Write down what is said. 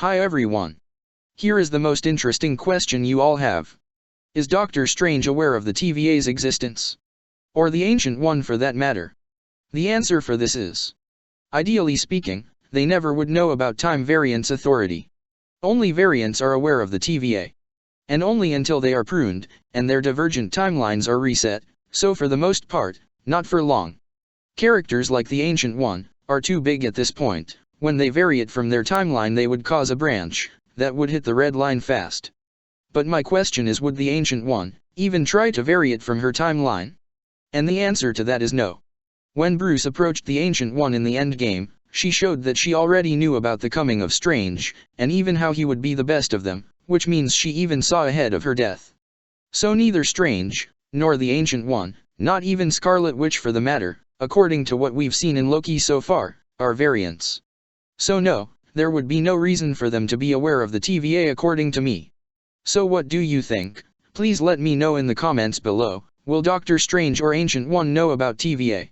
Hi everyone. Here is the most interesting question you all have. Is Doctor Strange aware of the TVA's existence? Or the Ancient One for that matter? The answer for this is, ideally speaking, they never would know about time variance authority. Only variants are aware of the TVA. And only until they are pruned, and their divergent timelines are reset, so for the most part, not for long. Characters like the Ancient One are too big at this point. When they vary it from their timeline they would cause a branch that would hit the red line fast. But my question is, would the Ancient One even try to vary it from her timeline? And the answer to that is no. When Bruce approached the Ancient One in the endgame, she showed that she already knew about the coming of Strange, and even how he would be the best of them, which means she even saw ahead of her death. So neither Strange, nor the Ancient One, not even Scarlet Witch for the matter, according to what we've seen in Loki so far, are variants. So no, there would be no reason for them to be aware of the TVA according to me. So what do you think? Please let me know in the comments below. Will Doctor Strange or Ancient One know about TVA?